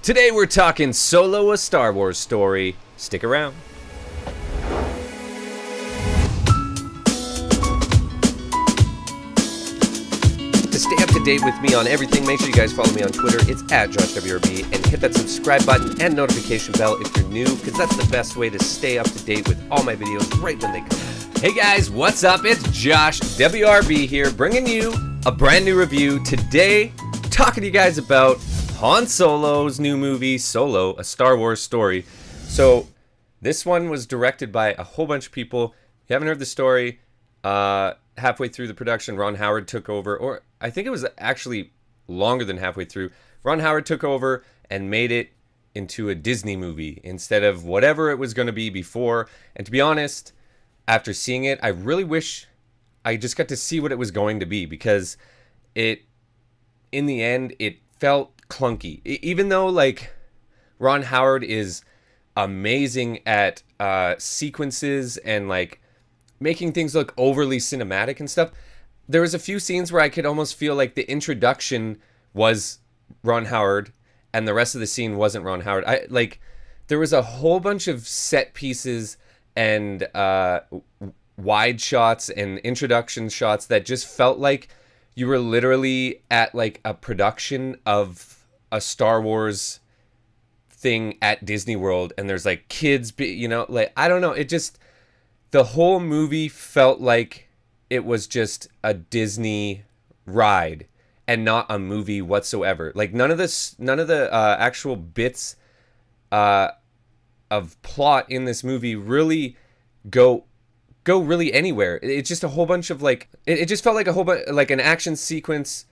Today we're talking Solo, a Star Wars story. Stick around. To stay up to date with me on everything, make sure you guys follow me on Twitter. It's @JoshWRB, and hit that subscribe button and notification bell if you're new, because that's the best way to stay up to date with all my videos right when they come out. Hey guys, what's up? It's Josh WRB here, bringing you a brand new review. Today, talking to you guys about Han Solo's new movie, Solo, a Star Wars story. So, this one was directed by a whole bunch of people. If you haven't heard the story, halfway through the production, Ron Howard took over, or I think it was actually longer than halfway through. Ron Howard took over and made it into a Disney movie instead of whatever it was going to be before. And to be honest, after seeing it, I really wish I just got to see what it was going to be, because in the end, it felt clunky. Even though, like, Ron Howard is amazing at sequences and, like, making things look overly cinematic and stuff, there was a few scenes where I could almost feel like the introduction was Ron Howard and the rest of the scene wasn't Ron Howard. There was a whole bunch of set pieces and wide shots and introduction shots that just felt like you were literally at like a production of a Star Wars thing at Disney World, and there's like kids, I don't know. It just, the whole movie felt like it was just a Disney ride and not a movie whatsoever. Like none of the actual bits of plot in this movie really go really anywhere. It's just a whole bunch of like, it just felt like a whole bunch, like an action sequence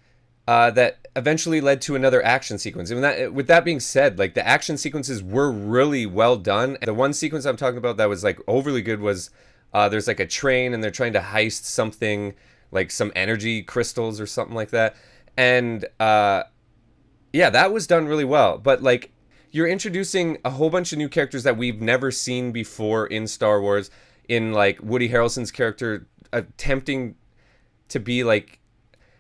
that eventually led to another action sequence. And with that being said, like the action sequences were really well done. The one sequence I'm talking about that was like overly good was there's like a train and they're trying to heist something, like some energy crystals or something like that. And yeah, that was done really well. But like, you're introducing a whole bunch of new characters that we've never seen before in Star Wars, in like Woody Harrelson's character attempting to be like,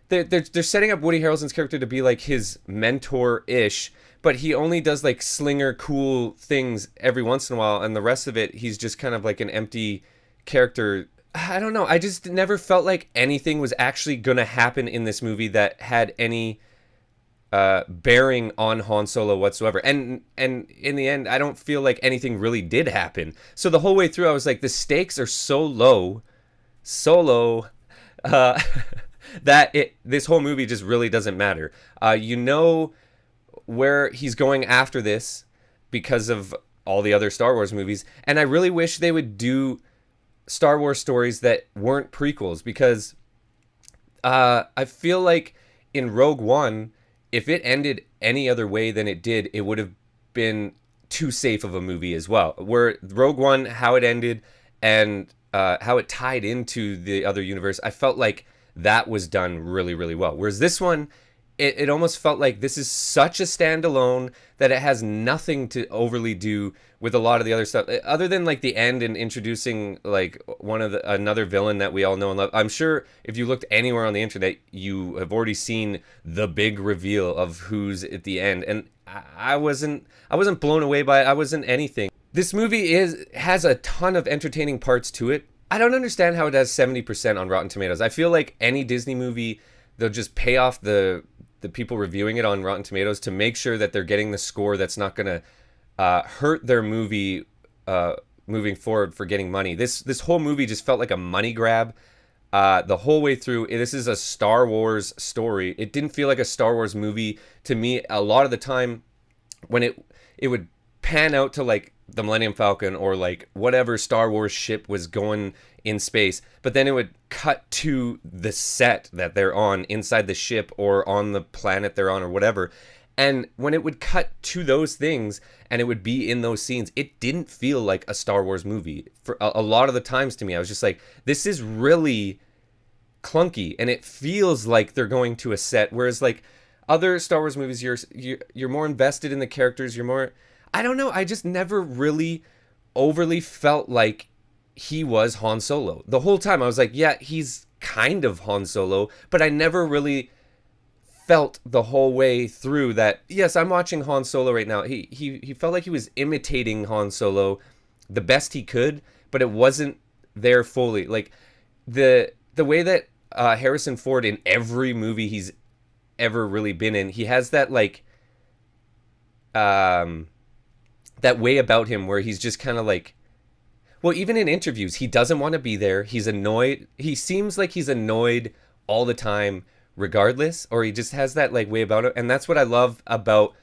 they're setting up Woody Harrelson's character to be like his mentor-ish, but he only does like slinger cool things every once in a while, and the rest of it, he's just kind of like an empty character. I don't know. I just never felt like anything was actually going to happen in this movie that had any bearing on Han Solo whatsoever. And in the end, I don't feel like anything really did happen. So the whole way through, I was like, the stakes are so low, that this whole movie just really doesn't matter. You know where he's going after this because of all the other Star Wars movies. And I really wish they would do Star Wars stories that weren't prequels, because I feel like in Rogue One, if it ended any other way than it did, it would have been too safe of a movie as well. Where Rogue One, how it ended and how it tied into the other universe, I felt like that was done really, really well. Whereas this one, it almost felt like this is such a standalone that it has nothing to overly do with a lot of the other stuff, other than like the end and introducing like another villain that we all know and love. I'm sure if you looked anywhere on the internet, you have already seen the big reveal of who's at the end, and I wasn't blown away by it. I wasn't anything. This movie has a ton of entertaining parts to it. I don't understand how it has 70% on Rotten Tomatoes. I feel like any Disney movie, they'll just pay off the people reviewing it on Rotten Tomatoes to make sure that they're getting the score that's not going to hurt their movie moving forward for getting money. This whole movie just felt like a money grab the whole way through. This is a Star Wars story. It didn't feel like a Star Wars movie to me. A lot of the time when it would pan out to like the Millennium Falcon or like whatever Star Wars ship was going in space, but then it would cut to the set that they're on inside the ship or on the planet they're on or whatever. And when it would cut to those things and it would be in those scenes, it didn't feel like a Star Wars movie. For a lot of the times to me, I was just like, this is really clunky, and it feels like they're going to a set, whereas like other Star Wars movies, you're more invested in the characters, you're more, I don't know, I just never really overly felt like he was Han Solo. The whole time I was like, yeah, he's kind of Han Solo, but I never really felt the whole way through that, yes, I'm watching Han Solo right now. He felt like he was imitating Han Solo the best he could, but it wasn't there fully. Like the way that Harrison Ford in every movie he's ever really been in, he has that like that way about him where he's just kind of like, well, even in interviews, he doesn't want to be there. He's annoyed. He seems like he's annoyed all the time regardless, or he just has that like way about it. And that's what I love about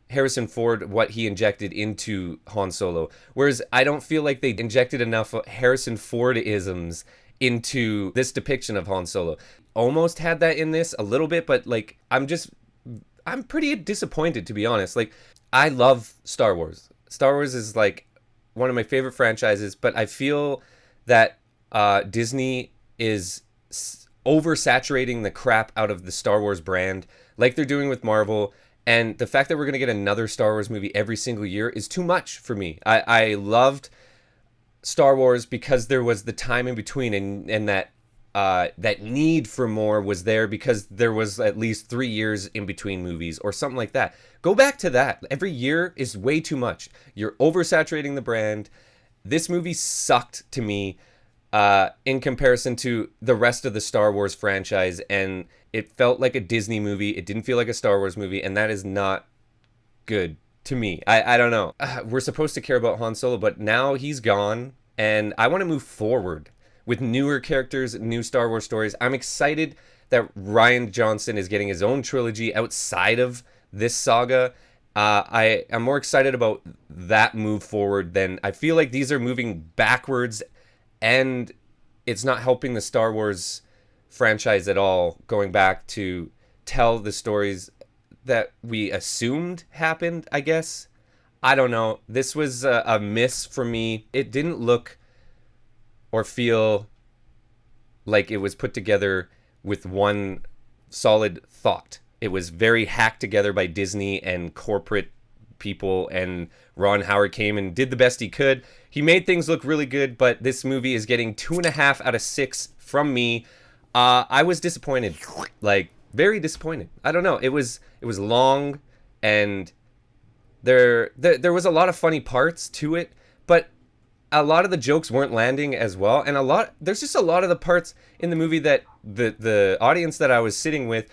Harrison Ford, what he injected into Han Solo. Whereas I don't feel like they injected enough Harrison Ford-isms into this depiction of Han Solo. Almost had that in this a little bit, but like I'm pretty disappointed, to be honest. Like, I love Star Wars. Star Wars is like one of my favorite franchises, but I feel that Disney is oversaturating the crap out of the Star Wars brand like they're doing with Marvel. And the fact that we're going to get another Star Wars movie every single year is too much for me. I loved Star Wars because there was the time in between, and that that need for more was there because there was at least 3 years in between movies or something like that. Go back to that. Every year is way too much. You're oversaturating the brand. This movie sucked to me in comparison to the rest of the Star Wars franchise, and it felt like a Disney movie. It didn't feel like a Star Wars movie, and that is not good to me. I don't know. We're supposed to care about Han Solo, but now he's gone, and I want to move forward with newer characters, new Star Wars stories. I'm excited that Rian Johnson is getting his own trilogy outside of this saga. I am more excited about that move forward than I feel like these are moving backwards, and it's not helping the Star Wars franchise at all, going back to tell the stories that we assumed happened, I guess. I don't know. This was a miss for me. It didn't look or feel like it was put together with one solid thought. It was very hacked together by Disney and corporate people, and Ron Howard came and did the best he could. He made things look really good, but this movie is getting 2.5 out of 6 from me. I was disappointed, like very disappointed. I don't know. It was long, and there was a lot of funny parts to it, but a lot of the jokes weren't landing as well, and there's just a lot of the parts in the movie that the audience that I was sitting with,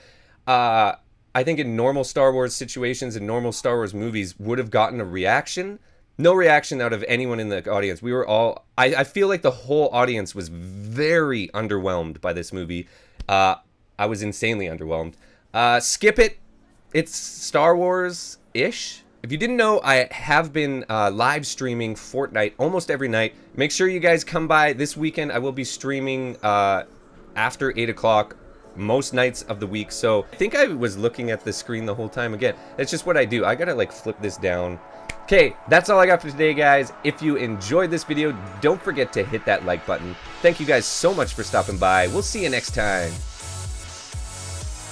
I think in normal Star Wars situations and normal Star Wars movies would have gotten a reaction. No reaction out of anyone in the audience. We were all, I feel like the whole audience was very underwhelmed by this movie. I was insanely underwhelmed. Skip it. It's Star Wars-ish. If you didn't know, I have been live streaming Fortnite almost every night. Make sure you guys come by this weekend. I will be streaming after 8 o'clock most nights of the week. So I think I was looking at the screen the whole time. Again, that's just what I do. I gotta like flip this down. Okay, that's all I got for today, guys. If you enjoyed this video, don't forget to hit that like button. Thank you guys so much for stopping by. We'll see you next time.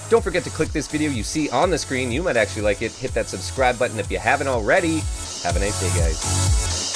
Don't forget to click this video you see on the screen. You might actually like it. Hit that subscribe button if you haven't already. Have a nice day, guys.